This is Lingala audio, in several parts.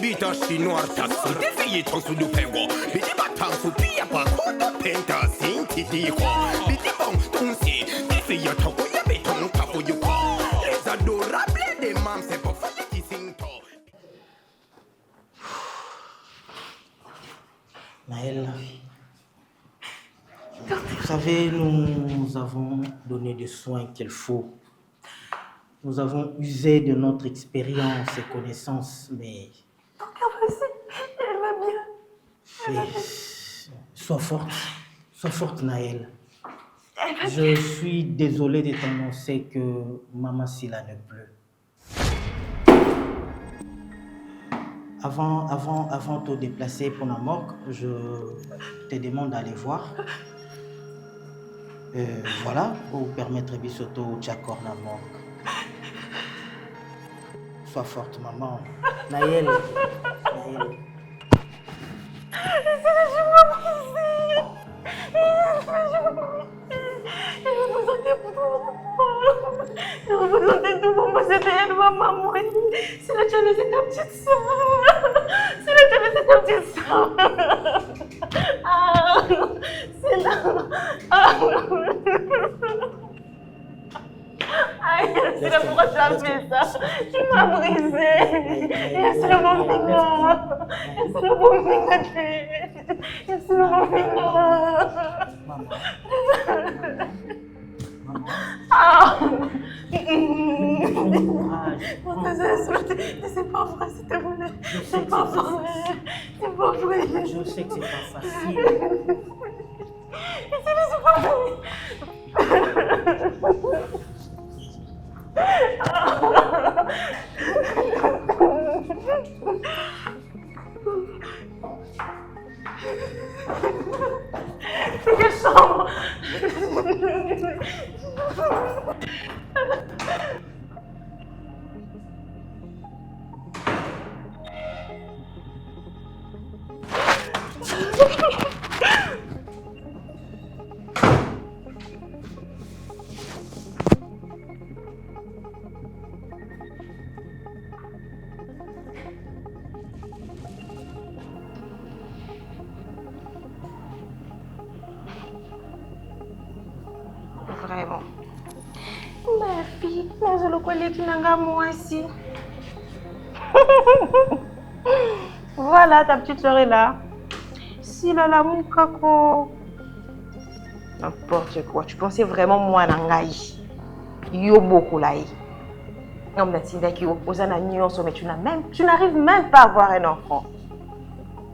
Bita chinois ta sute fille ton sous du pego. Biti batang sous pia pa koto penta sinti hiho. Biti bon ton si, des filles ton ya beton tapo yuko. Les adorables des mams c'est pour faire des sinto. Naël, vous savez, nous avons donné des soins qu'il faut. Nous avons usé de notre expérience et connaissances, mais... Donc, vas-y, elle va bien. Sois forte, Naël. Je suis désolé de t'annoncer que Maman Sila ne pleut. Avant de te déplacer pour la morgue, je te demande d'aller voir. Voilà, pour permettre Bissoto Tchakor la morgue. Sois forte, maman. Naël. Je représentais tout pour moi, c'était elle, ma maman. C'est là que tu as laissé ta petite soeur. C'est là. C'est là pourquoi tu as fait ça. Tu m'as brisé. C'est le bon finger. C'est le bon c'est pas vrai, s'il te plaît. C'est pas vrai. Je sais que c'est pas facile. C'est pas vrai. C'est quelle chambre? Vraiment. Ma fille, mais je le connais, tu n'as pas moi ici. Voilà, ta petite soeur est là. Si là, mon coco. N'importe quoi. Tu pensais vraiment moi, Nangaï. Yo beaucoup là. Non, mais tu dis mais tu n'arrives même pas à avoir un enfant.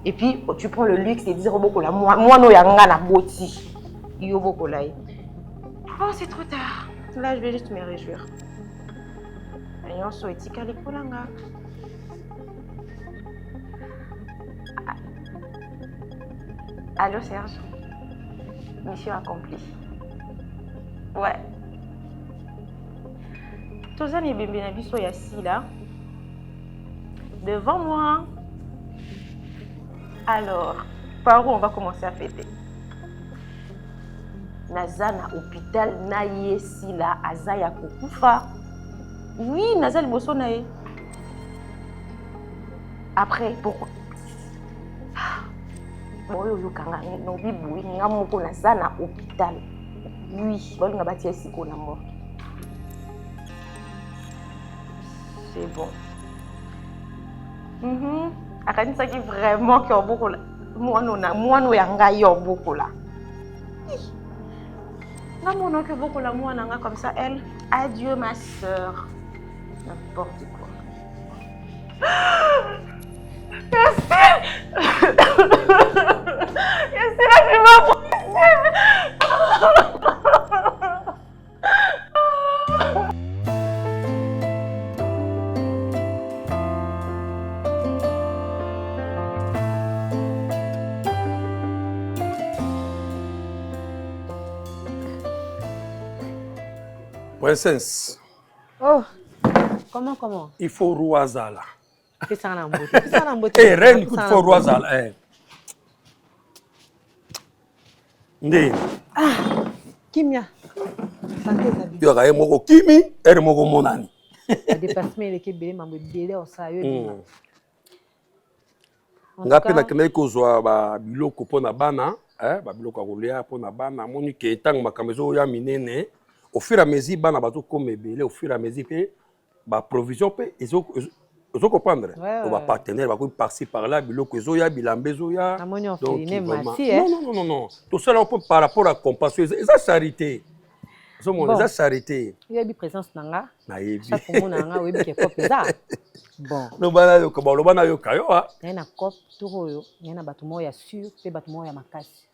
Et puis, tu prends le luxe et dis beaucoup là. Moi, no yanga na boti. Yo beaucoup là. Oh, c'est trop tard. Là, je vais juste me réjouir. Allô, Serge. Mission accomplie. Ouais. Tozan et bébé Nabiso Yassi là. Devant moi. Alors, par où on va commencer à fêter? Nazana hôpital na yesi la azaya kokufa. Oui, Nazal bosso nae. Après, pourquoi? Bon, yo kanga no bibu ngamoko nazana hôpital. Oui, bon nga bati yesi ko na mort. C'est bon. Akanisa ki vraiment ki oboko la. Moi no yanga yo oboko la. Non, mon que beaucoup la moi nanga comme ça, elle. Adieu ma soeur. N'importe quoi. Yassine, tu m'as brisé. Princesse. Oh, comment? Il faut Rouazala. Qu'est-ce que ça beauté? Eh, reine, il faut Rouazala. Ndé. Ah, Kimia. Santé, Zabi. Il y a un Kimi et un Monani. Le dépassement, il est belé, mais belé, on s'est eu. Ngape na kende kozwa ba biloko pona bana, ba biloko akolia pona bana, moni ke tang makamezo ya minene, au fur et à mesure bana bato comme belé, au fur et à mesure pe ba provision pe Vous comprendre? On va partenaire, on va passer par là, biloko ezoya, bilambe ezoya. Donc non. Tout ça là par rapport à compassion, c'est charité. C'est mon ça charité. Il y a une présence nanga. Na yebi. Ça pour mon nanga, oui que cop ça. Bon. No bana yo ko lo bana yo kayo ha. Il y a cop tout yo, il y a batumo ya sûr, pe batumo ya makasi.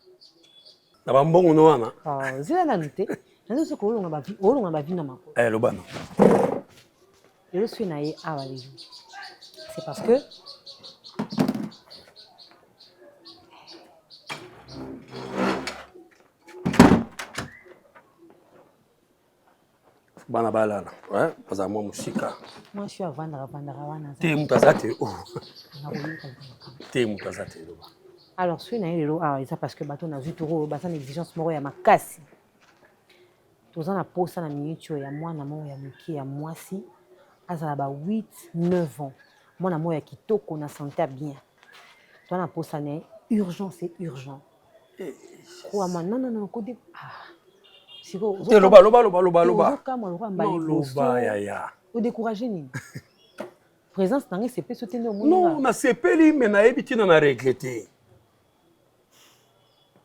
Na ba mbongo no wana. Ah, zila na nute. Na zo ko olonga ba vi na mako. Lo bana. Je suis naé à la vie. C'est parce que bana balala, ouais, parce que moi musika. Moi je suis à vendre wana. Te mutazate oh. Te mutazate lo. Alors suis naé lelo ah, ça parce que bato na zuturo basa exigence moko ya makasi. Toza na posa na minute ya mwana mo ya muki ya mwasi azala ba 8 9 ans. Mon amour est kitoko na santé bien. Toi na posa né urgent c'est urgent. Quoi moi non côté ah. Siko te loba. Loba ya. O décourager ni. Présence nanga c'est peut soutenir au monde. Non, na sepeli mais na ebiti na regretter.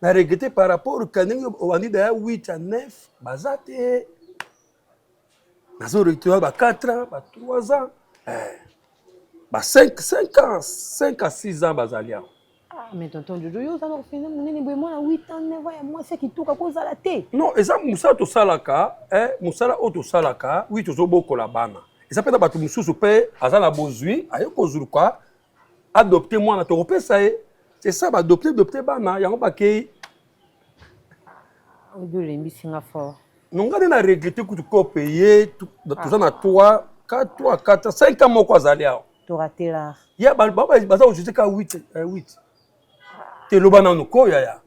Na regretter par rapport au caning au ani da 8 à 9 bazate. Na zo regretter ba 4 ans, ba 3 ans. 5 à 6 ans bazalia. Ah mais tonton Jojo yo ça va finir mon nini boy moi 8 ans 9 ans moi c'est qui tout ka koza la té. Non, eza musa to salaka, musala auto salaka, oui to zo boko la bana. Eza pena batu mususu pe azala bozui, ayo kozuluka adopter moi na to repesa c'est ça ba adopter bana yango ba ke O de lembi singa fort. Non ngade na regretter que tu ko payer tout ça na 3 4 5 ans moko azalia. To raté là. Ya baba baza o jusqu'à 8. Te loba na no ko ya.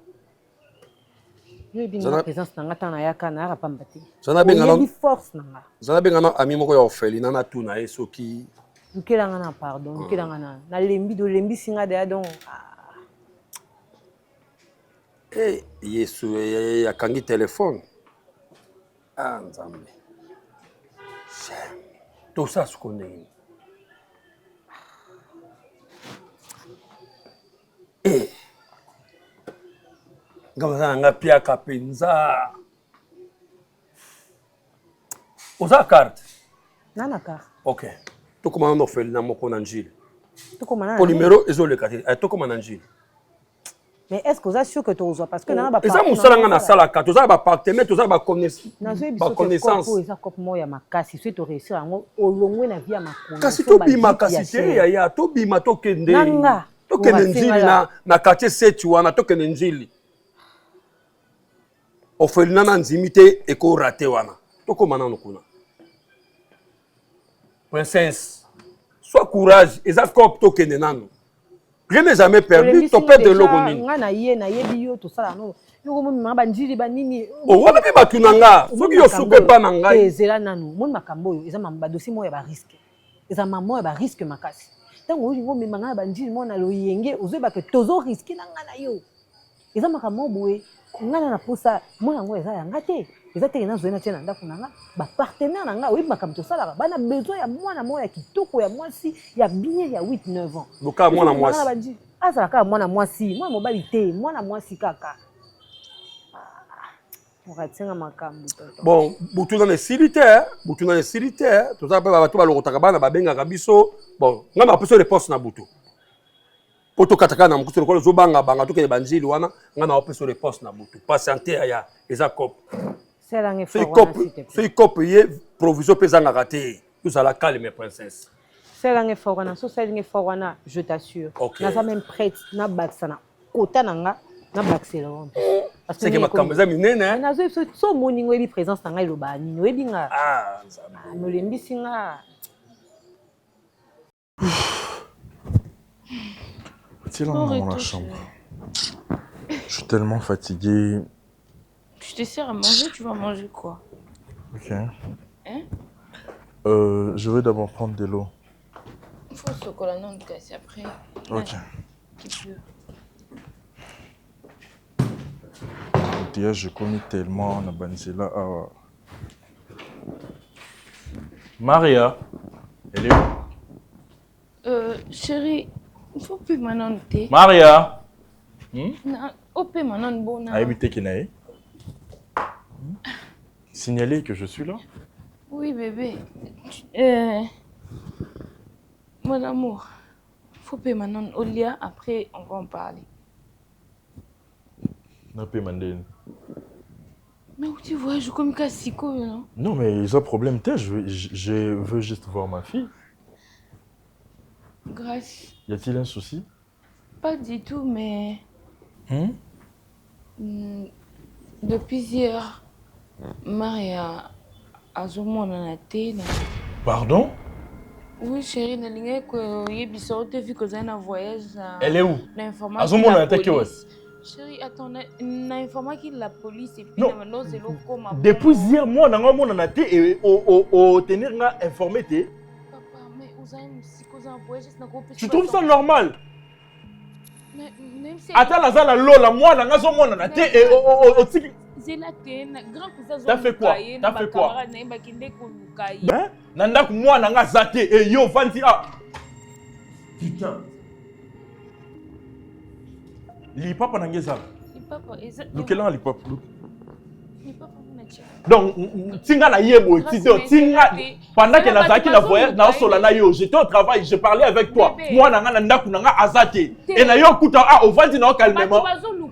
Yo binga présence nanga tana yaka na rapambati. Zana benga na force nanga. Zana benga na ami moko ya orpheline na tuna soki. Nkelanga na pardon, nkelanga na lembi do lembi singa de donc. Yesu ya kangi téléphone. Ah nzambe. Tout ça ce qu'on est. Ngama nga pia kapenza. Oza carte. Nana carte. OK. To komanda orpheline moko na njili. To komanda. Pour numéro ezole kati. To komanda njili. Mais est-ce que vous êtes sûr que tu as parce que nana ba ça musala na sala ka toza ba partenaire toza ba connaissance eza cop mo ya makasi so to réussir ngo olongwe na via makona kasi to bima kasi te ya to bima to kende to kende njili na quartier 7 wana to kende njili orphelinat na nzimite eko raté wana to komana nokuna princesse sois courage eza cop to kende nano. Rien n'est jamais perdu, ton père de l'Ogonine. Na yebi tout ça non. Yo mo mi banjiri banini. Oh wana be batunanga, soki yo supe pa na ngai. Ezela nanu, mon makambo yo, eza mamba dossier mo ya ba risque. Eza maman ya ba risque makasi. Tango yo mi manga banjiri mo na lo yenge, ozo ba ke tozo risque na nga na yo. Eza makambo boye, ngana na posa, mo nango eza ya ngate. Eza te na zoena tena ndako nanga, ba partenaire nanga, oyi makambo sala ba na besoin ya mwana mo ya kitoko ya mwasi, ya bien ya 8 9 ans. Boka mwana mwasi. Azala ka mwana mwasi, mwana mobali te, mwana mwasi kaka. Moratinga makambo toto. Bon, butuna ne silitaire, tout ça ba bato ba lokotaka bana ba benga kabiso. Bon, ngama peso réponse na butu. Poto kataka na mkuso lokolo zo banga to ke banjili wana, ngana peso réponse na butu. Patienter aya eza cop. C'est là ngefo. C'est cop ye provision pesanga raté. Tout à la calme mes princesses. C'est là ngefo wana, so c'est ngefo wana, je t'assure. Okay. Na za même prête na baksana. Kota nanga na baksela. Parce que makambo za minene. Na zo so moningo ebi présence nanga iloba nini webinga. Ah, no lembi singa. C'est là dans la chambre. Je suis tellement fatigué. Je te sers à manger, tu vas manger quoi? Ok. Hein? Je vais d'abord prendre de l'eau. Il faut chocolat non casser après. Ok. qui pleure. Déjà, je connais tellement na banzela awa. Maria, elle est où? Chérie, il faut plus maintenant thé. Maria! Opé maintenant bon. Aïbité Kinae. Signaler que je suis là. Oui, bébé. Mon amour, faut payer maintenant au lia, après on va en parler. Non, pas Mandine. Mais où tu vois, je comme Cassico, non? Non, mais ils ont problème. Je veux juste voir ma fille. Grâce. Y a-t-il un souci? Pas du tout, mais... Depuis hier, Maria a zoomé dans la tête. Pardon? Oui, chérie, na linga ko yebisa te vu que un voyage. Elle est où? L'information. Azomona na tête ouais. Chérie, attends, na informé la police et puis non. Maintenant c'est le coma. Depuis hier, moi na ngomona na tête et au tenir nga informé te. Papa, mais vous avez une psychose en voyage, c'est n'importe quoi. Tu trouves ça normal? Mais même si. Attends, la zala lola, moi na ngazomona na tête et au tiki. C'est la tête, grand cousin. T'as fait quoi? T'as fait quoi? Ben, Nanda moi nanga zate et yo fanti ah. Putain. Li papa nangeza. Li papa exact. Lequel li papa? Li papa natia. Donc tinga na yebo tito tinga pendant que nazaki na voyage na sola na yo j'étais au travail je parlais avec toi. Moi nanga nanda kunanga azate et na yo kuta ah au vanti na calmement.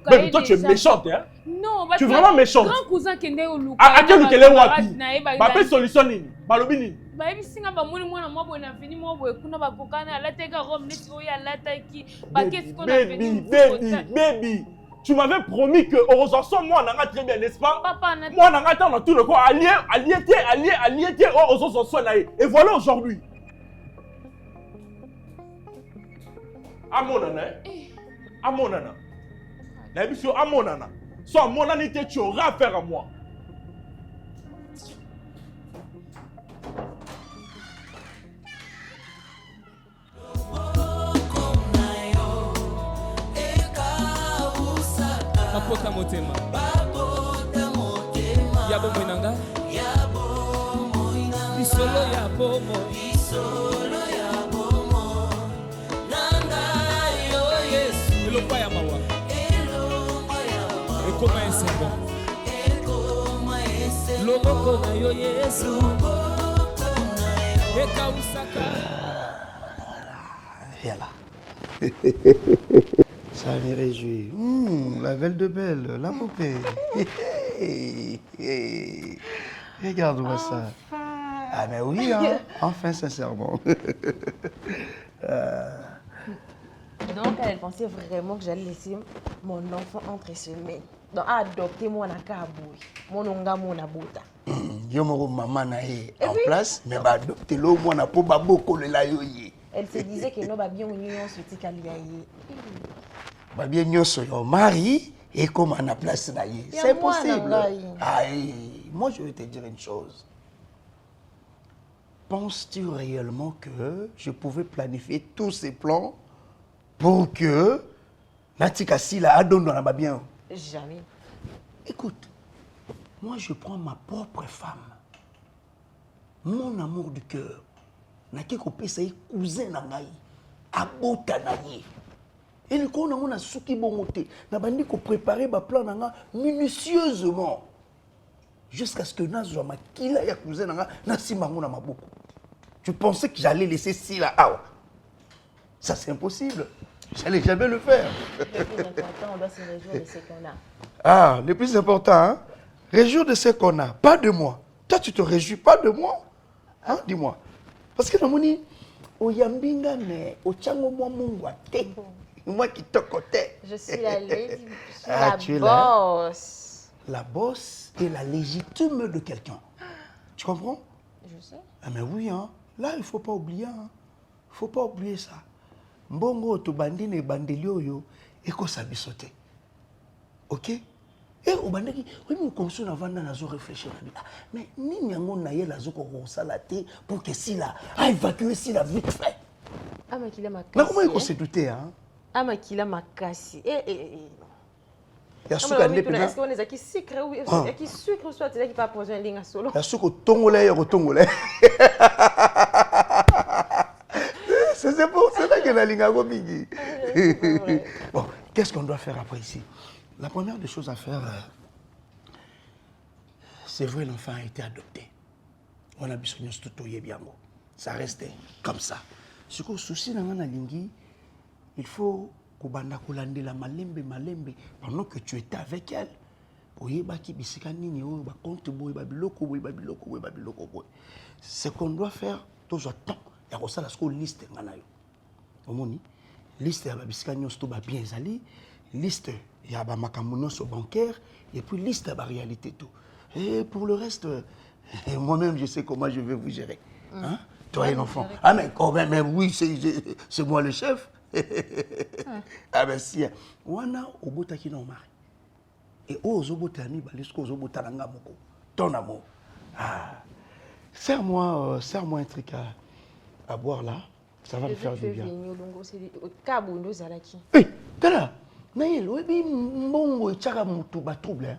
Mais toi tu es méchante hein. Non, tu es vraiment méchante. Grand cousin kende au luka. À quel lequel wapi? Ba pe solution nini? Balobi nini? Ba ebisinga ba moni mwana mwa na fini mwa boye kuna ba kokana alateka Rome neti oya alataki ba kesi kona fini. Baby. Tu m'avais promis que heureusement moi nanga très bien n'est-ce pas? Papa moi nanga dans tout le corps allié heureusement na et voilà aujourd'hui. Amonana. Amonana. La mission Amonana. Soit mon anité, tu auras affaire à moi. Papota motema. Yabo moinanga. Bisolo yabomo. Nanga yo Yesu. Elokwa ya mawa. Ekoma esengo. Loboko na yo Yesu. Eka usaka. Viens là. Ça me réjouit. La belle de belle, la poupée. Regarde-moi ça. Ah mais oui, hein? Enfin sincèrement. Donc elle pensait vraiment que j'allais laisser mon enfant entre ses mains. Donc adopter mon akaboui, mon onga mon abota. Yo mo maman na en place, mais ba adopter lo mo na po baboko le la yo ye. Elle se disait que non ba bien union suti kaliaye. Ba bien nyonso yo mari et comme na place na ye. C'est possible. Moi je vais te dire une chose. Penses-tu réellement que je pouvais planifier tous ces plans pour que Natika Sila adonne dans la bien? Jamais. Écoute, moi je prends ma propre femme, mon amour du cœur, Naki Kopé Saï, cousin Nangaï, Abota Naye. Et le coup, on a souki bongoté, n'a pas dit qu'on préparait ma plan minutieusement. Jusqu'à ce que Nazwa ma kila ya cousin Nanga, Nasi Mangona ma beaucoup. Tu pensais que j'allais laisser Sila Awa? Ça c'est impossible. J'allais jamais le faire. Le plus important, on doit se réjouir de ce qu'on a. Ah, le plus important, hein? Réjouir de ce qu'on a, pas de moi. Toi, tu te réjouis pas de moi? Hein? Dis-moi. Parce que dans au Yambinga, mais au Tchango, moi qui te côté. Je suis la lady, tu es la boss. La boss est la légitime de quelqu'un. Tu comprends? Je sais. Ah, mais oui, hein? Là, il ne faut pas oublier. Hein? Il ne faut pas oublier ça. Mbongo to bandine bandelio yo eko sabisote. OK? Et au bandaki, oui nous console avant na zo réfléchir. Mais ni nyango na ye la zo ko salate pour que si la a évacuer si la vite fait. Ah mais qu'il est ma. Mais comment il se douter hein? Amakila makasi. Ya suka nde pena. Est-ce qu'on est qui sucre ou qui sucre soit là qui pas poser un ligne solo. Ya suka tongolais ya tongolais. C'est pour cela que la ligne a mingi. Bon, qu'est-ce qu'on doit faire après ici? La première des choses à faire, c'est vrai, l'enfant a été adopté. On a besoin de tout bien. Ça reste comme ça. Ce que souci dans la ligne, il faut que tu la malembe pendant que tu étais avec elle. Ce qu'on doit faire, tout le temps, il y a une liste. Liste, il y a bien zali, liste, il y a des bancaire, et puis liste, il y a la réalité. Tout. Et pour le reste, moi-même, je sais comment je vais vous gérer. Hein? Toi et l'enfant. Ah, mais quand même, oui, c'est moi le chef. Ah, ben si. On a au bout qui n'ont mari. Et aux obotani, balisco, aux obotananga moko. Ton amour. Ah. Serre-moi un truc à boire là. Ça va me faire du bien. Hé, tala. Naïl, oui, mbongo et tchara moutou ba trouble.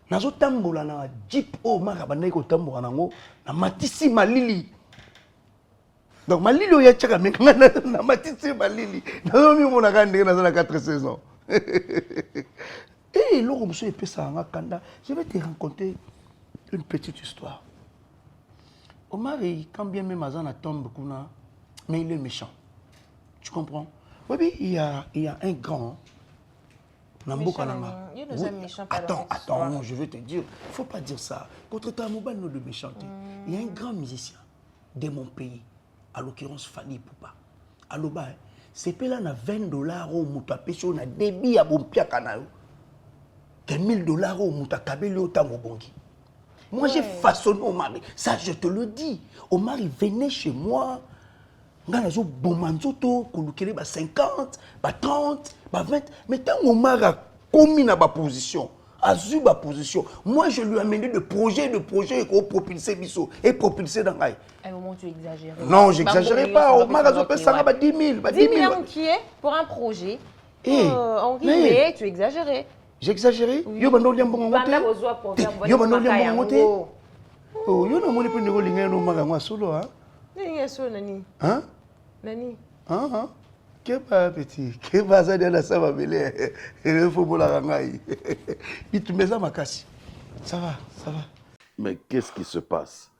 Nazo tambola na jeep o marabana ko tambola nango na matisi malili. Donc malili o ya tchaka mekanga na matisi malili. Nazo mi mona kande na za 4 saisons. Et l'autre monsieur est ça en Kanda. Je vais te raconter une petite histoire. Omar, quand bien même Azana tombe, mais il est méchant. Tu comprends? Oui, il y a un grand. Attends, je vais te dire. Il ne faut pas dire ça. Contre ta mobile, nous de méchanté. Il y a un grand musicien de mon pays, à l'occurrence Fali Poupa. À l'Oba, c'est que là, on a $20 au Moutapécho, on a débit à Bompia Kanayo. Que $1000 au Moutakabeli au Tamobongi. Moi, j'ai façonné Omar. Ça, je te le dis. Omar, il venait chez moi. Nganazo bomanzoto, kolukele ba 50, ba 30, ba 20. Mais tant Omar a commis na ba position, a eu ba position, moi, je lui ai amené de projet et qu'on propulsé Bisso et propulsé dans Gaï. À un moment, tu exagères. Non, j'exagérais pas. Omar a fait ça, 10 000. 10 000 qui est pour un projet. En guillemets, tu exagérais. J'exagérais? Yo bando liam bongo ngote. Yo bando liam bongo ngote. Oh, yo na moni pe ndeko linga no maga ngwa solo ha. Linga solo nani? Hein? Nani? Hein? Que pas petit. Que pas ça de la sava belé. Il faut pour la ngai. Il te met ça makasi. Ça va. Mais qu'est-ce qui se passe?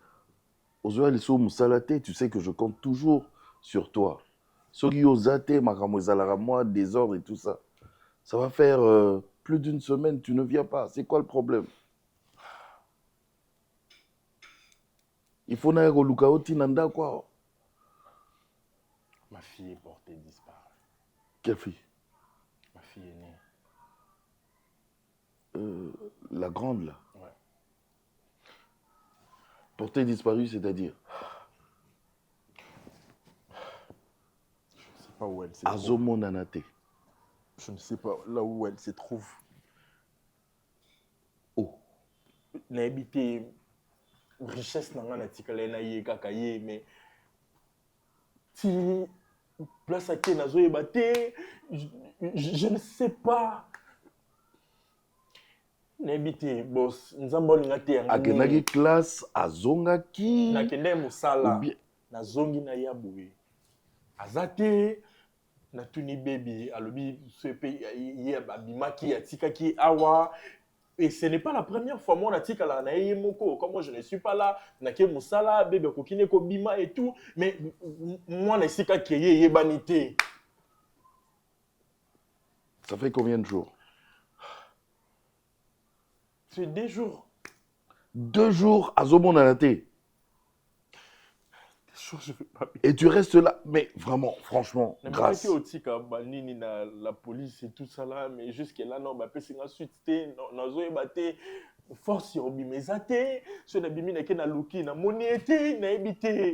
Aujourd'hui, les Moussalate, tu sais que je compte toujours sur toi. Sogi Ozate, Makamozalara, moi, désordre et tout ça. Ça va faire plus d'une semaine, tu ne viens pas. C'est quoi le problème? Il faut n'aller au Lukaoti Nanda, quoi. Ma fille est portée disparue. Quelle fille? Ma fille est née. La grande, là? Ouais. Portée disparue, c'est-à-dire? Je ne sais pas où elle se trouve. Azomo Nanate. Je ne sais pas là où elle se trouve. Oh. N'a habité richesse n'a na tikale na ye kakaye mais si place à qui nazo ebate je ne sais pas. N'a habité boss nzambo ngate ya akenaki classe azongaki na kende musala na zongi na yabuwe azate na tuni baby alobi sepe ye babimaki atikaki awa. Et ce n'est pas la première fois moi natika la na yemoko comme moi je ne suis pas là na ke musala bébé kokine ko bima et tout mais moi na sika keye yebanité. Ça fait combien de jours? C'est 2 jours. 2 jours à Zomonanate. Je vais pas. Et tu restes là, mais vraiment, franchement, grâce. La police et tout ça là, mais jusqu'à là, non, c'est la suite, non, force sur mes athées, sur la bimine qui n'a loki, n'a monnaie, n'a habité.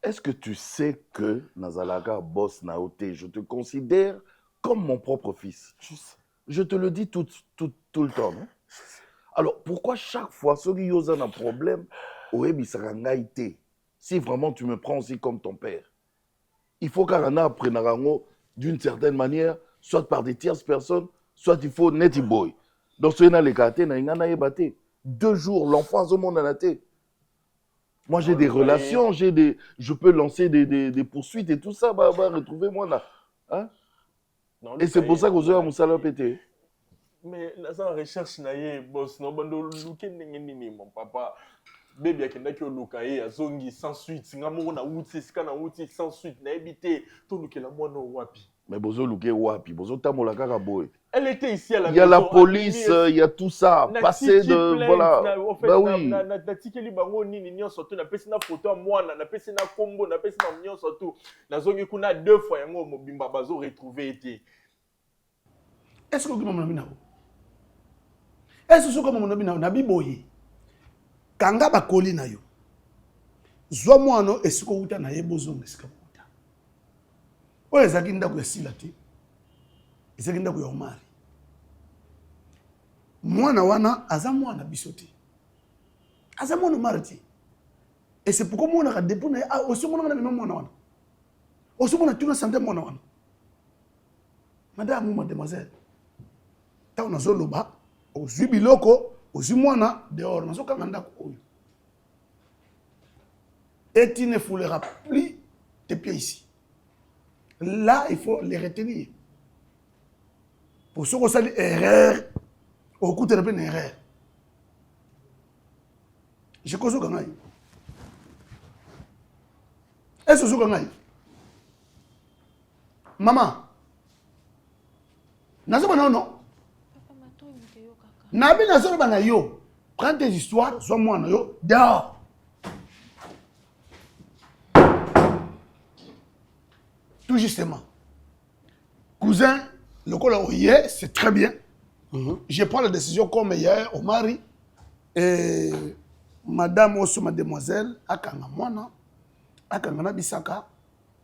Est-ce que tu sais que Nazalaga boss Naote, je te considère comme mon propre fils? Je te le dis tout le temps, non? Alors, pourquoi chaque fois, ceux qui ont un problème, Oebi Sarangaïté? Si vraiment tu me prends aussi comme ton père, il faut qu'Arana apprenne à d'une certaine manière, soit par des tierces personnes, soit il faut netty boy. Donc, ce n'est pas le cas. 2 jours, l'enfant a monde en a été. Moi, j'ai des relations, je peux lancer des poursuites et tout ça, retrouver moi là. Hein? Et c'est pour ça que vous avez un salaire pété. Mais la recherche, boss, non, mon papa. Bébé akendaki oluka ye azongi sans suite singa moko na wuti sika na wuti sans suite na ebité to lukela mwana wapi. Mais bozo luke wapi, bozo tamola kaka boy. Elle était ici à la maison. Il y a la police, il y a tout ça, passer de voilà. Bah oui. Na tikeli bango nini nyonso to na pesi na photo à mwana, na pesi na kombo, na pesi na nyonso to. Na zongi kuna 2 fois yango mobimba bazo retrouver été. Est-ce que vous m'avez dit? Est-ce que vous m'avez dit? Na biboye. Kanga bakoli na yo. Zwa mwana esiko uta na yebo zonga esika uta. Oyo ezaki ndako ya sila te. Ezaki ndako ya Omari. Mwana wana aza mwana biso te. Aza mwana Omari te. Et c'est pourquoi mwana ka depo na ah oso mwana na mwana wana. Oso mwana tuna santé mwana wana. Madame mademoiselle. Ta ona zoloba ozwi biloko ozwi mwana dehors nazokanga ndako oyo. Et tu ne fouleras plus tes pieds ici. Là, il faut les retenir. Pour ceux qui ont fait une erreur, au coup de une erreur. Je cause au Gangaï. Est-ce que vous avez maman? Nazo non non. Nabi nazo bana yo. Prends tes histoires, sois moi na yo dehors. Tout justement. Cousin, le col hier, c'est très bien. Je prends la décision comme hier au mari. Et madame aussi, mademoiselle, akanga mwana, akanga na bisaka,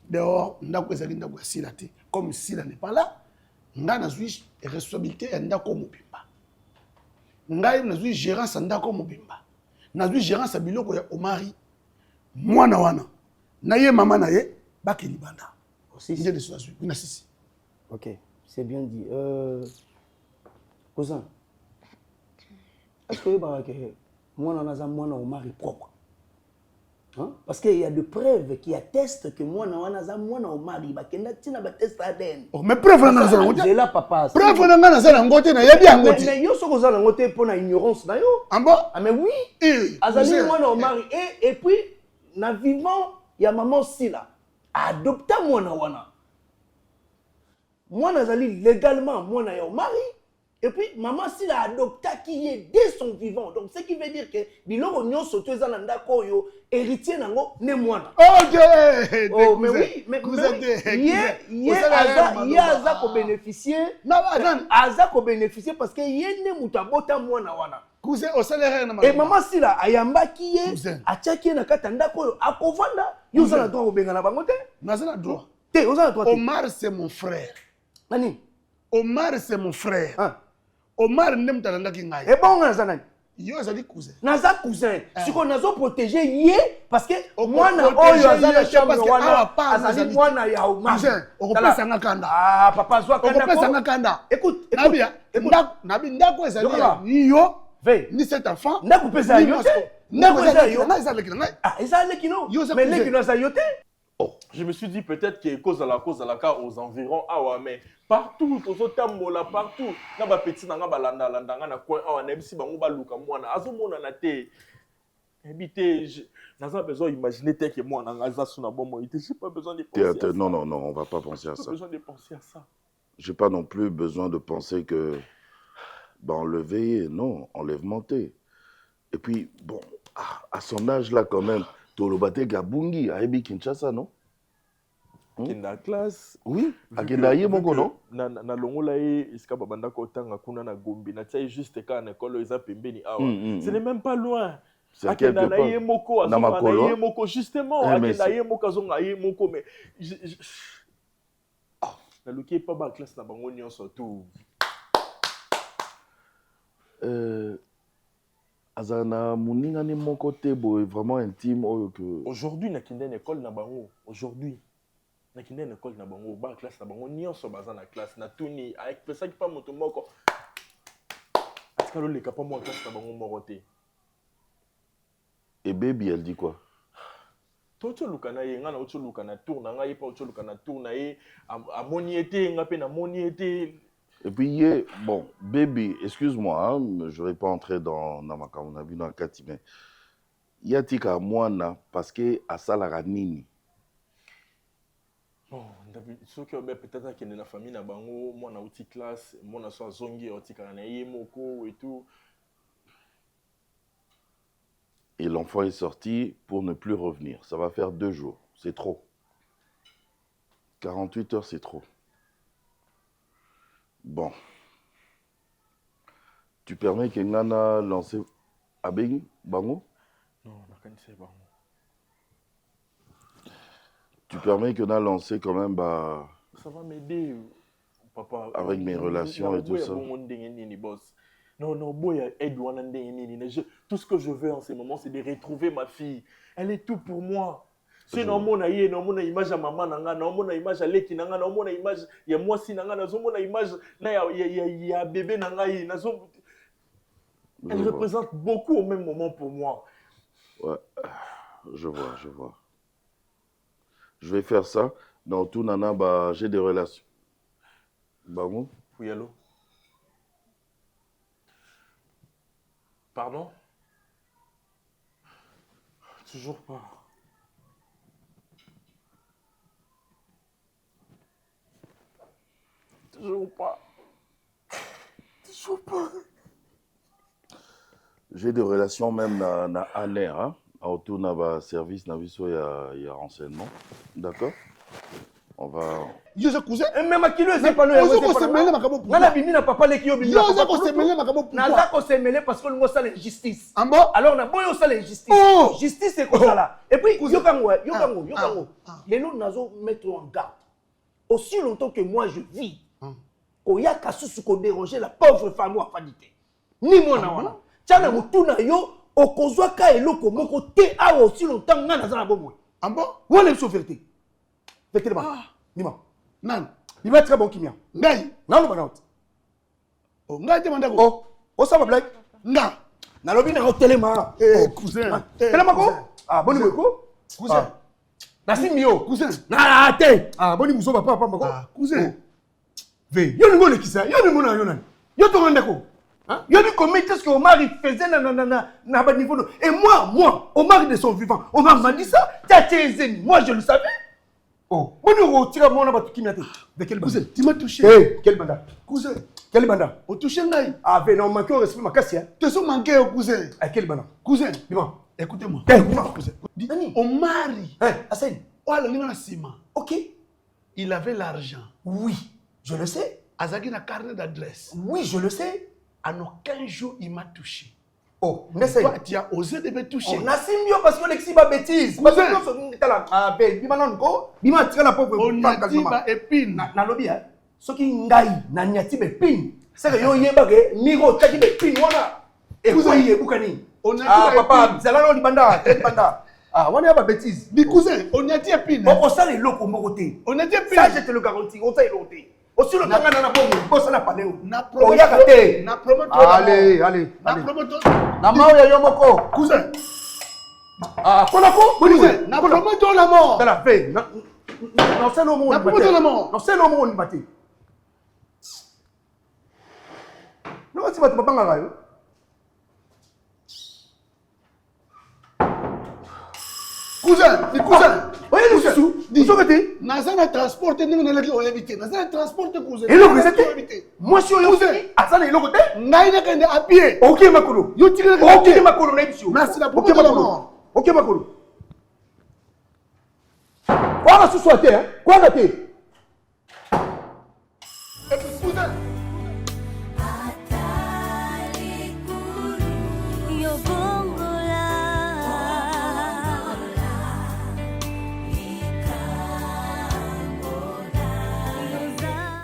dehors, ndako ezali ndako ya sila te. Comme sila n'est pas là, nga nazwi responsabilité ya ndako mobimba. Nga nazwi gérance ya ndako mobimba. Nazwi gérance ya biloko ya omari. Mwana wana. Na ye mama na ye, bakeli banda. Ok, c'est bien dit. Cousin, est-ce que moi, on a un mari propre? Hein? Parce qu'il y a des preuves qui attestent que moi, on a un mari. Mais preuve, on a un j'ai là, papa. Preuve, on a un côté, il y a bien un côté. Mais yo, ce qu'on a un côté pour l'ignorance, d'ailleurs. Ah bon? Ah, mais oui. Azali, moi, on a un mari. Et puis, na vivant, il y a maman aussi là. Adopta mwana wana. Mwana zali légalement mwana ya mari. Et puis maman si la adopta qui est dès son vivant. Donc ce qui veut dire que biloko nyonso to ezana ndako yo héritier nango ne mwana. OK. Oh mais oui, mais aza ko bénéficier. Aza ko bénéficier parce que yene mutabota mwana wana. Cousin au salaire na et maman si la ayamba qui est atiaki na kata ndako yo akovanda yo za na droit ko benga na bango te. Nazana droit. Te oza na droit. Omar c'est mon frère. Nani? Omar c'est mon frère. Ah. Omar nem talanda ki ngai. Et bon naza nani? Yo azali cousin. Naza cousin. Si ko nazo protéger yé parce que mwana oyo azana chambre wana azali mwana ya Omar. Cousin, okopesa nga kanda. Ah papa zwa kanda. Okopesa nga kanda. Écoute, nabi ndako ezali yo. Ni cet enfant. Ndako pesa yo te. Ndako pesa yo. Ah, ezali kino. Mais les kino za yo te. Je me suis dit peut-être que cause à la cas aux environs ah mais partout aux otambola partout na ba petit na nga balanda landanga na coin ah na bisi bango baluka mwana azomona na te habité naza besoin imaginer que moi na ngaza suna bomo ité j'ai pas besoin de penser à ça. Non on va pas penser à ça. J'ai besoin de penser à ça. J'ai pas non plus besoin de penser que enlever non, enlèvement té. Et puis bon à son âge là quand même Tolobate Gabungi à Ebi Kinshasa, non? Kenda classe. Oui, à Kenda Yemoko, non? Na longola e iska babanda kotanga kuna na Gombi na tsaye juste ka na kolo eza pembeni awa. Ce n'est même pas loin. C'est quelque part. Yemoko Na makolo. Yemoko justement, Kenda Yemoko zonga Yemoko mais na luki pas ba classe na bango nyonso tout. Azana muninga ni mon côté vraiment intime que aujourd'hui na kinde une école na bango aujourd'hui nakinde na école na bango ba classe na bango nyonso baza na classe na tuni avec pesa ki pa moto moko atikalo leka pa moi classe na bango moko te. Et baby elle dit quoi? Toi tu lukana ye ngana tu lukana tour na ngai pa tu lukana tour na ye amoni été nga pe na moni été. Et puis bon baby excuse-moi hein, je vais pas entrer dans ma on a vu dans kati mais yatika mwana parce que asalara nini. Bon, ceux qui ont peut-être qui est dans la famille na bango, moi na outil classe, moi na so zongi outil kana ye moko et tout. Et l'enfant est sorti pour ne plus revenir. Ça va faire 2 jours, c'est trop. 48 heures c'est trop. Bon. Tu permets que Nana lance Abeng Bango? Non, c'est bango. Tu permets que Nana lance quand même bah. Ça va m'aider, papa. Avec mes relations et tout ça. Non, boy, tout ce que je veux en ce moment, c'est de retrouver ma fille. Elle est tout pour moi. C'est non mon aïe, non mon image à maman nanga, non mon image à Leki nanga, non mon image il y a moi si nanga, non mon image là il y a bébé nanga, elle représente beaucoup au même moment pour moi. Ouais, je vois. Je vais faire ça. Dans tout nana, bah j'ai des relations. Bango? Oui, allô? Pardon? Toujours pas. Toujours pas. J'ai des relations même na ANER, hein? Autour na service na biso il y a renseignement. D'accord? On va. Yo je cousin. Même à qui le c'est pas nous. On se mêler makabo. Ngana bimi na papa leki yo bimi. Yo se mêler makabo. Naza ko se mêler parce que nous ça l'injustice. En bon? Alors na boyo ça l'injustice. Justice c'est comme ça là. Et puis yo kango. Les nous nazo mettre en garde. Aussi longtemps que moi je vis. Koya kasusu ko déranger la pauvre femme ou afadité. Ni moi na wana. Tchana mutuna yo okozwa ka eloko moko te awa aussi longtemps nga naza na bobo. En bon? Wana biso vérité. Vérité ba. Nima. Nan. Il va être très bon kimia. Ngai. Nalo banaut. Oh ngai te mandako. Oh. O ça va blague. Nga. Na lobi na hotelema. Cousin. Telema ko? Ah boni ko? Cousin. Na simio. Cousin. Na te. Ah boni muso papa mako. Ah cousin. Ve. Yo ngo le kisa. Yo ni mona yo nani. Yo to ndako. Hein? Yo ni comment est-ce que Omar il faisait na bas niveau. Et moi, Omar de son vivant. Omar m'a dit ça. Moi je le savais. Oh, bon, tu vas mon de quel cousin, tu m'as touché. Quel banda? Cousin, quel banda? Au touché ngai. Ah, ben non, manqué au respect ma casse. Tu es manqué au cousin. À quel banda? Cousin, dis-moi. Écoutez-moi. Écoute-moi, cousin. Dis, on marie. Asen. Oh, la ligne ciment. OK. Il avait l'argent. Oui, je le sais. Azaki na carte d'adresse. Oui, je le sais. En aucun jour, il m'a touché. Oh, toi, tu as osé de me toucher. On a simio parce que l'exi ma bêtise. Parce que nous sommes ah ben, bima non ko, bima tira la pauvre. On a dit ma épine. Na lobby hein. Ce qui ngai na nyati be pin. C'est que yo yeba ke miro taki be pin wana. Et vous ayez bukani. On a dit ah papa, zala no libanda, libanda. Ah, on a pas bêtise. Mes cousins, on a dit épine. On ça les locaux mokoté. On a dit épine. Ça je te le garantis, on ça loté. Aussi le temps na bongo, boss na paleo. Na promote. Na promote. Allez. Na promote. Na mao ya yomoko. Cousin. Ah, konako, cousin. Na promote la mort. Ça la fait. Non, c'est le monde. Na promote la mort. Non, c'est le monde baté. Non, c'est pas papa ngara. Cousin, ni cousin. Oui, nous sous. Dis-moi que Naza na transporte ndenge na leki oyebite. Naza na transporte cousin. Et le c'était moi je suis cousin. Asana et le côté. Ngai na kende à pied. OK makolo. Yo tire OK makolo na bisio. Merci la promote la mort. OK makolo. Quoi sous soit hein? Quoi raté? Et puis cousin.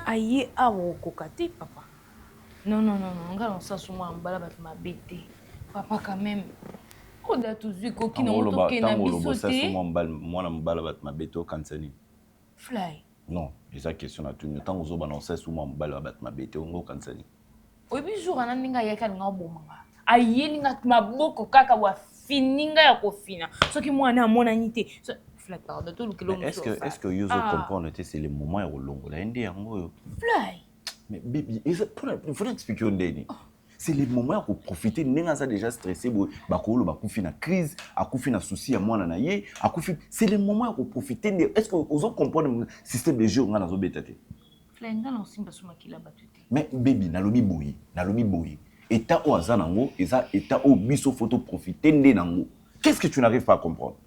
Aïe, ah, mon cocaté, papa. Non, on va sur moi en bas, ma bête. Papa, quand même. On a tous vu qu'aucun autre qui n'a pas sauté. Moi, je suis ma bête au Kansani. Fly. Non, eza question na tout tant ozo balancer sous mon bal abat ma bête ongo kansani. Oyebi jour ana ninga yaka nga obomanga. Ayelinga maboko kaka wa fininga ya kofina. Soki mwana amona nité. Fly pardon tout le kilo. Est-ce que yozo comprendre que c'est le moment ya kolongo la ndé yango. Fly. Mais baby, il faut expliquer au ndé. C'est le moment pour profiter n'enga ça déjà stressé ba ko lo ba kufi na crise, a kufi na souci ya mwana na ye, a kufi c'est le moment pour profiter. Est-ce que ozo comprendre le système de jeu nga na zo betate? Fly nga na simba suma kila batute. Mais baby na lobi boyi. État au hasard nango, état au biso photo profiter ndé nango. Qu'est-ce que tu n'arrives pas à comprendre?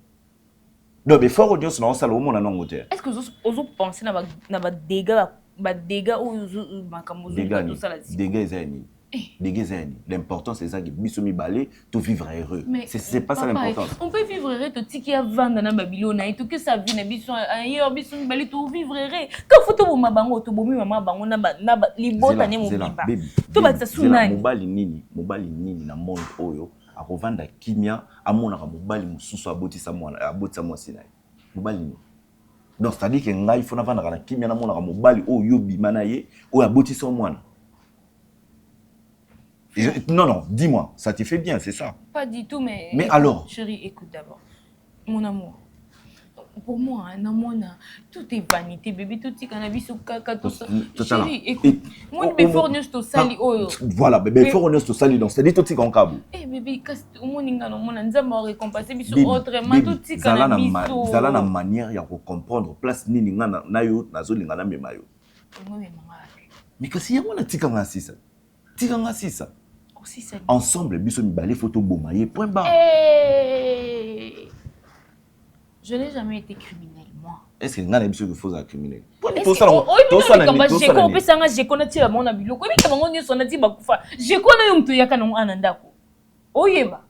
Donc before audience na sala au mona nango te. Est-ce que ozo penser na ba dégâts ou makambo zo sala si? Dégâts zani. L'important c'est ça que biso mi balé tout vivre heureux. C'est pas ça l'importance. On peut vivre heureux tout qui a vendre na Babylone et tout que ça vie na biso ailleurs biso mi balé tout vivre heureux. Quand photo bo mabango to bomi mama bango na libota ne mo biba. To ba tsunani. Mobali nini na monde oyo a revendre kimia amona ka mobali mususu abotisa mwasi na. Mobali nini. Donc c'est-à-dire que ngai faut na vendre na kimia na mona ka mobali oyo bima na ye oyo abotisa mwana. Non, dis-moi, ça te fait bien, c'est ça? Pas du tout, mais... Mais alors? Chérie, écoute d'abord. Mon amour, pour moi, un amour, tout est vanité, bébé, tout est cannabis ou caca, tout ça. Chérie, écoute, moi, je vais faire un sali. Voilà, bébé, il faut un sali, donc c'est-à-dire tout est en câble. Eh, bébé, au monde, on a déjà récompensé, mais autrement, tout est cannabis. Zala na manière de comprendre, place ni na yo, na zo lingana memayo. Mais kasi ya mona tika nga sisa. Tika nga sisa. Ensemble, biso mibale photo bomaye, point barre. Je n'ai jamais été criminel, moi. Est-ce que ngana biso que faut un criminel? Tout ça na j'ai compris ça j'ai connaît mon abilo. Ko bika bango nyo sona ti bakufa. Je connais yo mtu yaka na anandako. Oyeba.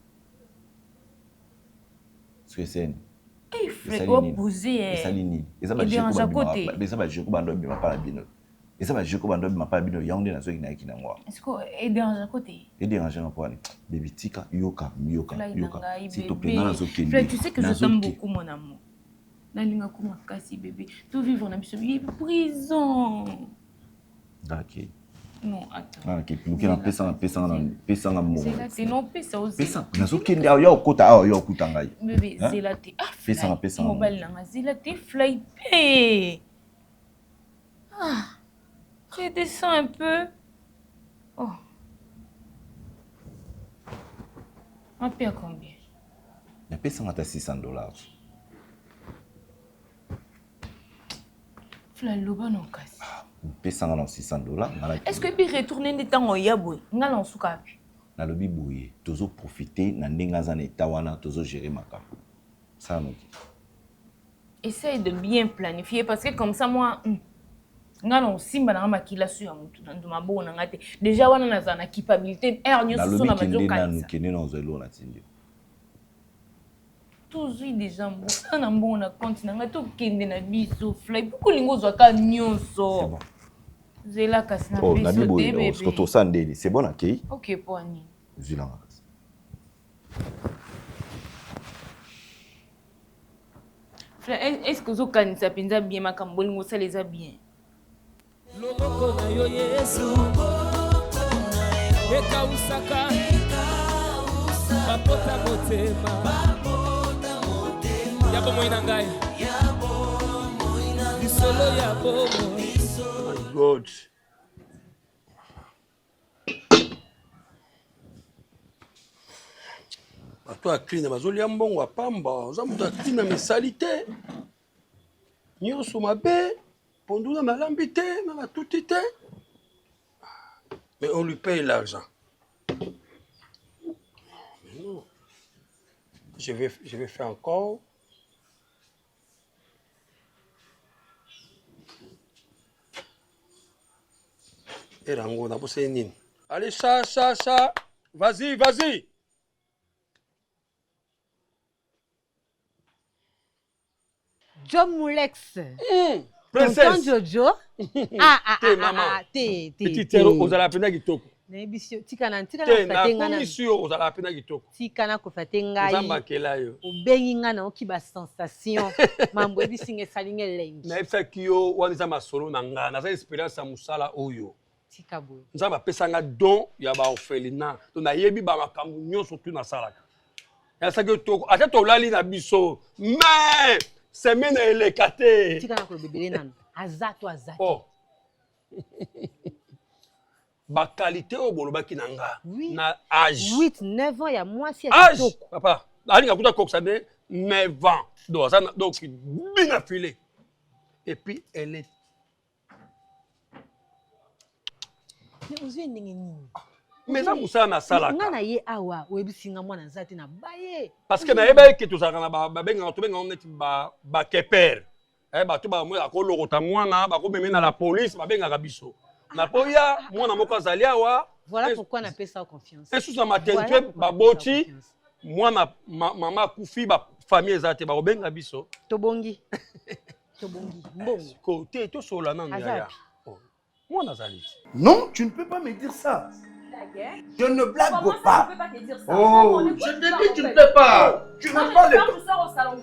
Ce que c'est. Eh frère, on poser. Ça nini. Eza ba jeko bando bima pa la bino. Et ça va je comme m'a pas bien yaoundé na zo na ki na ngwa. Est-ce que est dérange à côté? Et dérange en quoi? Baby tika yoka. C'est to plein na zo kende. Frère, tu sais que je t'aime beaucoup mon amour. Na linga kuma kasi bébé. Tout vivre na biso prison. D'accord. Non, attends. Ah, OK. Nous qui na pesa na mo. C'est là, c'est non pesa aussi. Pesa. Na zo kende ya okota ngai. Bébé, c'est là té. Ah, pesa. Mobile na c'est là té fly pay. Ah. Redescends un peu. Oh. On paie à combien? On paie $600. Flaloba non casse. On paie $600. Est-ce que puis retourner des temps au yaboui? N'a l'on souka. Na lobi bouye. Tozo profiter na ndenga za neta wana tozo gérer makambo. Ça nous dit. Essaye de bien planifier parce que comme ça moi. Ngana simba na makila su ya mutu na nduma bona ngate déjà wana na na capabilité nyo so na majo kanisa kene na zelo na tindi toujours déjà mbona na mbona compte na ngato kende na biso fly beaucoup lingo zo ka nyonso zela kasi na biso te bébé oh to sandeli c'est bon akei OK poani zilanga fly est-ce que zo kanisa penza bien makambo lingo ça les a bien. Loboko na yo Yesu ekausaka bapota motema ya bomo ina ngai lisolo ya bomo. My God. Bato aklina bazolia mbongo apamba oza moto atina misali te nyonso mabe. Ponduna malambité, na tout été. Mais on lui paye l'argent. Non. Je vais faire encore. Et rango na bosse nini. Allez ça. Vas-y. John Moulex. Princesse. Tonton Jojo. T'es maman. Petite héros aux alapena qui topo. Nebisio tika na te na fatenga na. commission ozala pena kitoko. Tika na ko fatenga. Nzamba kela yo. Obengi nga na oki ba sensation. Mambo ebisinge salinge lengi. Na epsa kiyo waniza masolo na nga na za experience ya musala oyo. Tika boy. Nzamba pesa nga don ya ba orphelinat. To na yebi ba makambo nyonso tu na salaka. Ya sa ke to ata to lali na biso. Mais semaine elekate. Tika na ko bebele nanu. Azato azati. Oh. Ba qualité au bolobaki nanga na âge 8-9 ans ya mwasi ya âge kitoko. papa ali ngakuta koksane 9 ans donc bien affilé et puis elle est Mais ozo ndenge nini? mais ça musala na sala nga na ye awa oyebisinga mwana nzati na baye parce que na yeba ke tozaka na ba benga to benga net ba keper ba to ba mo akolokota mwana ba ko meme na la police ba benga biso na poya mwana moko azali awa. Voilà pourquoi on appelle ça confiance. Et sous sa maternité baboti mwana mama kufi ba famille ezate ba obenga biso tobongi mbongo côté to sola na ya mwana azali. Non, tu ne peux pas me dire ça. Je ne blague pas. Je ne peux pas te dire ça. Oh, je te dis tu ne peux pas. Tu n'as pas le temps. Tu sors au salon.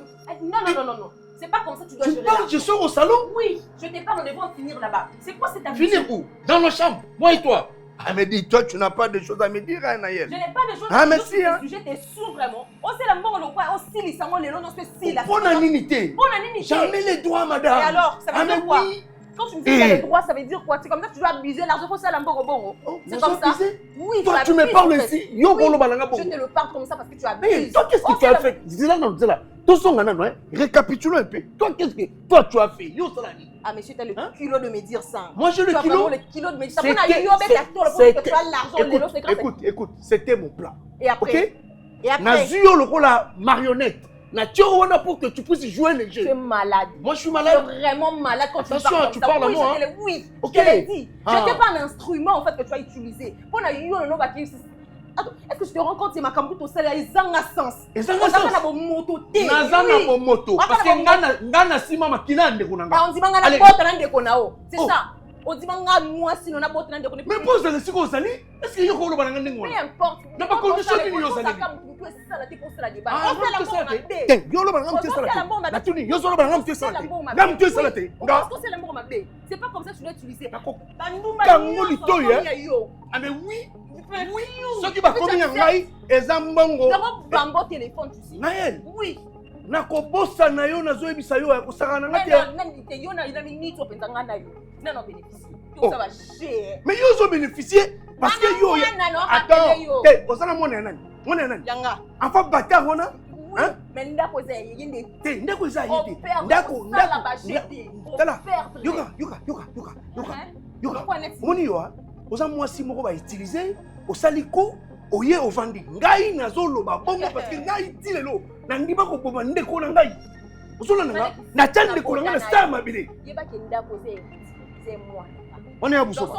Non. C'est pas comme ça que tu dois gérer. Tu parles, je sors au salon? Oui, je te parle, on devrait finir là-bas. C'est quoi cette ambition? Finir où? Dans nos chambres, moi et toi. Ah, mais dis-toi, tu n'as pas de choses à me dire, hein, Nayel. Je n'ai pas de choses à me dire. Ce sujet, t'es sourd vraiment. On sait la mort, le quoi, on style, ça, on les longs, on se style. Bonne aninité. Jamais les droits, madame. Et alors, ça veut dire quoi? Quand tu me dis qu'il y a les droits, ça veut dire quoi? C'est comme ça que tu dois abuser l'argent pour ça, la bongo. C'est comme ça? Oui, toi, tu me parles ici. Je te le parle comme ça parce que tu abuses. Mais toi, qu'est-ce que tu as fait? Dis là, non, dis là. Récapitulons un peu. Toi, qu'est-ce que toi tu as fait? Ah, monsieur, tu as le culot de me dire ça. Moi, j'ai le culot. Tu as vraiment le culot de me dire ça. Écoute, c'était mon plan. Et après? Et après? Nazio, le la marionnette. Pour que tu puisses jouer les jeux. Tu es malade. Moi, je suis malade. Tu es vraiment malade quand attention, tu parles comme ça. Tu parles à moi. Oui, ok. Je te l'ai dit. Je n'étais pas un instrument en fait que tu as utilisé. Est-ce que tu te rends compte que ma camboute au salaire ils ont un sens? Ils ont un sens. Moto. Parce que ngana sima makina ndeko nanga. On dit ngana bota ndeko nao. C'est ça. On dit ngana moi sinon na bota ndeko. Mais pose le siko sali. Est-ce que yoko lo bananga ndeko? Peu importe. Na pas condition ni yo sali. C'est ça la pour ça la débat. On fait la bonne. Yo lo bananga mtu sala. Na tuni yo lo bananga mtu sala. Na mtu sala te. C'est la bonne mabe. C'est pas comme ça que tu dois utiliser. Kango litoyo. Ah mais oui. Oui, ce qui va commis en raï, et Zambongo. Bambo téléphone, tu sais. Naël. Oui. Nakobosa na yo na zo ebisa yo ko sarana ngate. Yo na ina ni to pensanga na yo. Non bénéficier. Tout ça va cher. Mais yo zo bénéficier parce que yo. Attends. Hey, osana mona nani? Mona nani? Yanga. Afa bata wana. Hein? Mais ndako za yende. Te ndako za yende. Ndako. Tala. Yoka. Moni yo. Oza mwasi moko ba utiliser osaliko oye ovandi ngai nazoloba bongo parce que ngai tilelo na ndiba ko boma ndeko na ngai ozola nanga na tande ko nanga na star mabile yeba ke ndako c'est moi on est à Bousso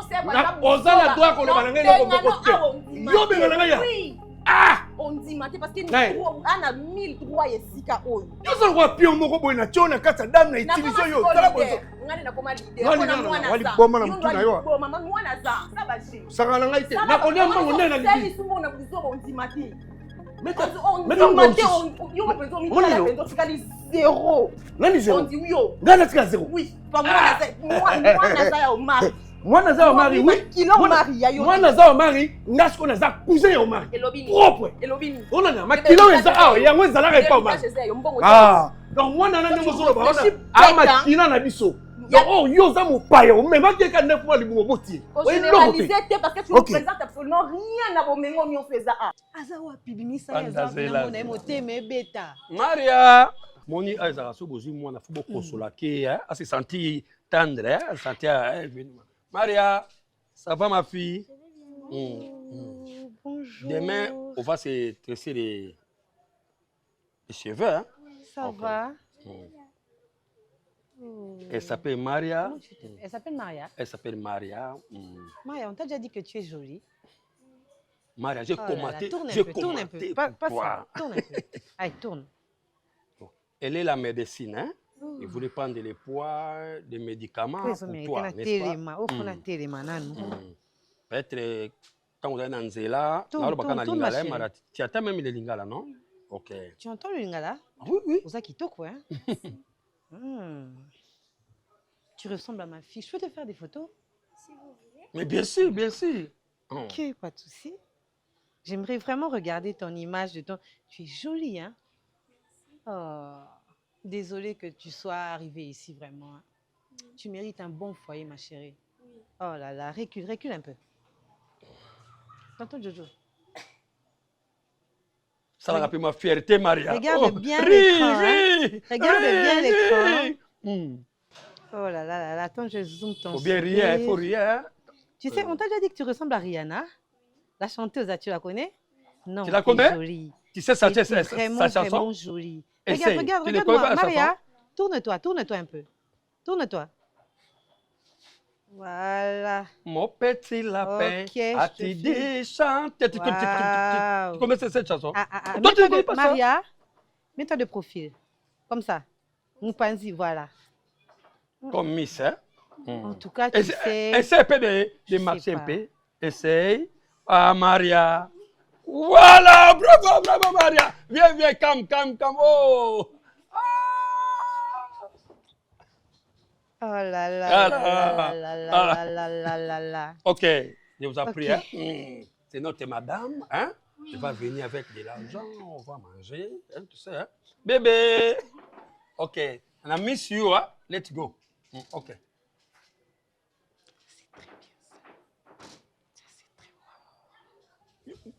ozala droit ko loba nanga ndeko ko yo benga nanga ya ah on dit maté parce que nous ana 1000 droits esika oyo yo zo kwa pion moko boy na chona kata dame na utiliser yo tala bozo ngani na koma leader kona mwana wali boma na mtu na yo mama mwana za sabashi saka na ngai te na konia mbango nena na libi sumo na buzo on dit maté mais on maté yo besoin mi la besoin tikali 0 nani 0 on dit oui yo ngana tika 0 oui pas mwana za ya mari mwana za mari oui mwana za mari ngasko na za cousin ya mari propre elobini ona na makilo eza awa yango ezala ka pa mari ah donc mwana na ndemo zolo ba ona ama kina na biso donc yo za mopaya o même que ka 9 mois libumo botie o généraliser parce que tu ne présentes absolument rien na bomengo nyo feza a aza wa pibimisa ya za na mona motema ebeta Maria moni aza so bozui mwana fo bokosola ke a se sentir tendre a sentir Maria, ça va ma fille? Bonjour. Demain, on va se tresser les cheveux. Hein? Ça va. Elle s'appelle Maria. Elle s'appelle Maria. Elle s'appelle Maria. Maria, on t'a déjà dit que tu es jolie. Maria, j'ai commenté. Tourne un peu. Pas ça. Tourne un peu. Allez, tourne. Elle est la médecine, hein? Il voulait prendre les poids, des médicaments pour toi, n'est-ce pas? Peut-être Tant que vous êtes dans Nzela, tu attends même les lingala, non? Ok. Tu entends le lingala? Oui, oui. Vous avez quoi, hein? Tu ressembles à ma fille. Je peux te faire des photos? Si vous voulez. Mais bien sûr, bien sûr. Ok, pas de souci. J'aimerais vraiment regarder ton image de ton... Tu es jolie, hein? Oh, désolée que tu sois arrivée ici, vraiment. Hein. Tu mérites un bon foyer, ma chérie. Oui. Oh là là, recule un peu. Tonton Jojo. Ça l'a rappelé ma fierté, Maria. Regarde bien l'écran. Ris. Regarde bien l'écran. Oh là là là là, attends, je zoome ton Faut bien rire, il faut rire. Tu sais, on t'a déjà dit que tu ressembles à Rihanna. La chanteuse, tu la connais? Non. Tu la connais? Jolie. Tu sais sa vraiment, chanson? vraiment jolie. Essaye. Regarde-moi, Maria. Tourne-toi un peu. Tourne-toi. Voilà. Mon petit lapin a dit chanter. Tu connais cette chanson? Toi, tu ne connais pas ça? Maria, mets-toi de profil. Comme ça. Moupanzi, voilà. Comme Miss, hein? En tout cas, tu sais... Essaye un peu de marcher un peu. Essaye. Ah, Maria. Voilà, bravo, Maria. Viens, calme. Oh! Oh là là. Ok, je vous en prie. Hein? C'est notre madame. Hein? Oui. Je vais venir avec de l'argent, on va manger. Hein, tu sais, hein? Bébé. Ok, on a miss you. Hein? Let's go. Ok. C'est très bien ça. C'est très bon.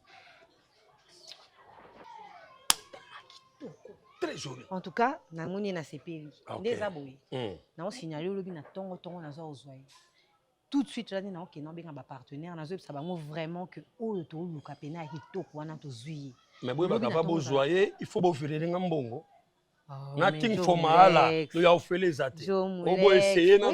Très joli. En tout cas, namoni na sepeli. Des aboués. Na on signalé au lobby na tongo na zo ozwai. Tout de suite là na ok non bien ba partenaire na zo ça ba vraiment que o to luka pena hitoko wana to zui. Mais boy ba ka bo zoyer, il faut bo virer ngambongo. Nothing for mahala. Tu as fait les athées. On va essayer. Na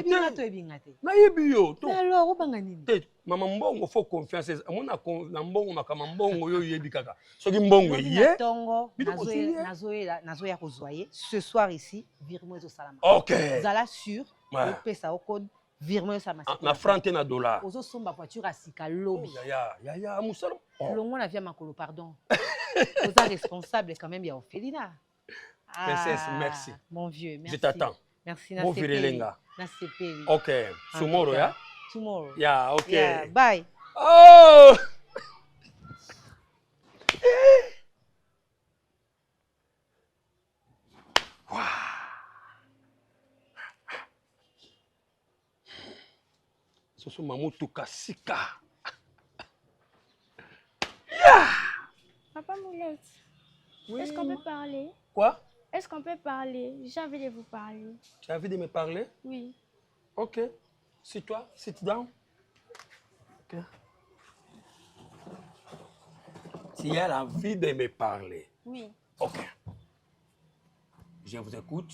yebiyo. Alors, on va gagner. Maman mbongo faut confiance. On a mbongo makama mbongo yo yebi kaka. Soki mbongo ye. Tongo nazo ya kozoyer. Ce soir ici, virement au salama. OK. Vous allez sûr. Au pesa au code virement au salama. Na franc na dollar. Ozo somba voiture à sika lobby. Ya musalo. Longo na via makolo pardon. Vous êtes responsable quand même ya Ophelina. Princesse, merci. Mon vieux, merci. Je t'attends. Merci, Bon virelenga. Nasepeli. Ok. Tomorrow, yeah? Tomorrow. Yeah, ok. Yeah, bye. Oh! Wow. Ce sont Mamutu Kasika. Yeah! Papa Moulette, oui. Est-ce qu'on peut parler? Quoi? Est-ce qu'on peut parler? J'ai envie de vous parler. Tu as envie de me parler? Oui. Ok. C'est toi, sit down. Ok. Tu as envie de me parler? Oui. Ok. Je vous écoute.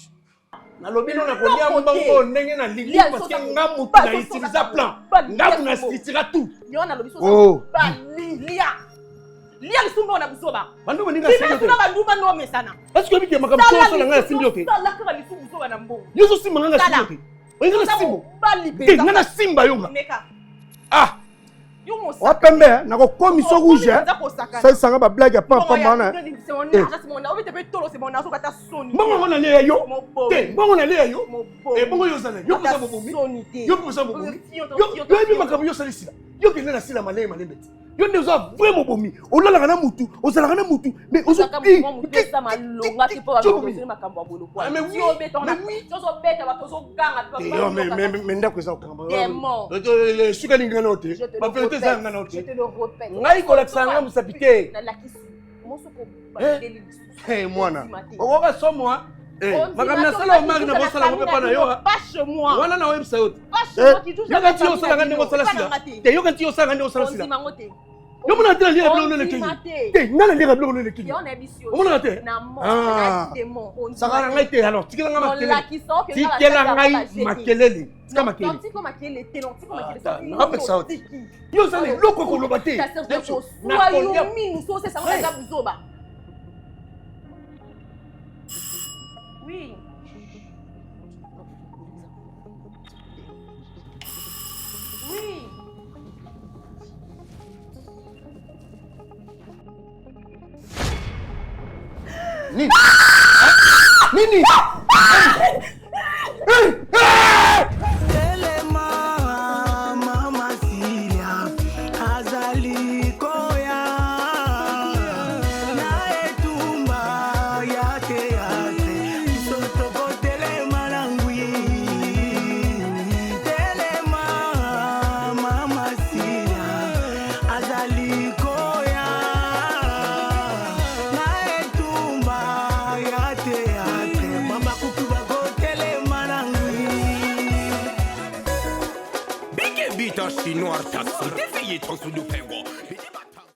nalobi no nakolia mbongo ndenge na lingi parce que nga mutu na utiliser plan nga kuna sitira tout yo na lobi so ba lia lisumba na busoba bandu baninga sio te bandu bano mesana est-ce que bike makambo so la nga simbi oke sala ka lisumba busoba na mbongo yo so simba nga simbi oke oinga na simbo te nga na simba yonga ah wapembe nako komiso rouge ça sanga ba blague ya papa mana bongo na le yo te bongo na le yo e bongo yo zana yo posa bobomi yo posa bobomi yo bi makambo yo salisila yo kende na sila malé malembe yo ne zo vraiment bomi olala na mutu ozala na mutu mais ozo ça malonga ti po ba ko makambo abolo kwa yo betona so beta ba ko ganga mais ndako eza okamba suka lingana ote ba vérité za ngana ote ngai kolakisa nga musapite mwana okoka somwa makambo nasala omari na bosala ngo pepa na yo wana na websa yote yoka nti yosalanga ndenge osala sila te yoka nti yosalanga ndenge osala sila yo mona te na liaka biloko nene kengi te nga na liaka biloko nene kengi omonaka te saka na ngai te alors tikela ngai makelele tika makelele napekisa yo te yo osala eloko koloba te Oui. Oui. Nini? Nini? Chinois, t'as sauté, fille, ton sous-nous,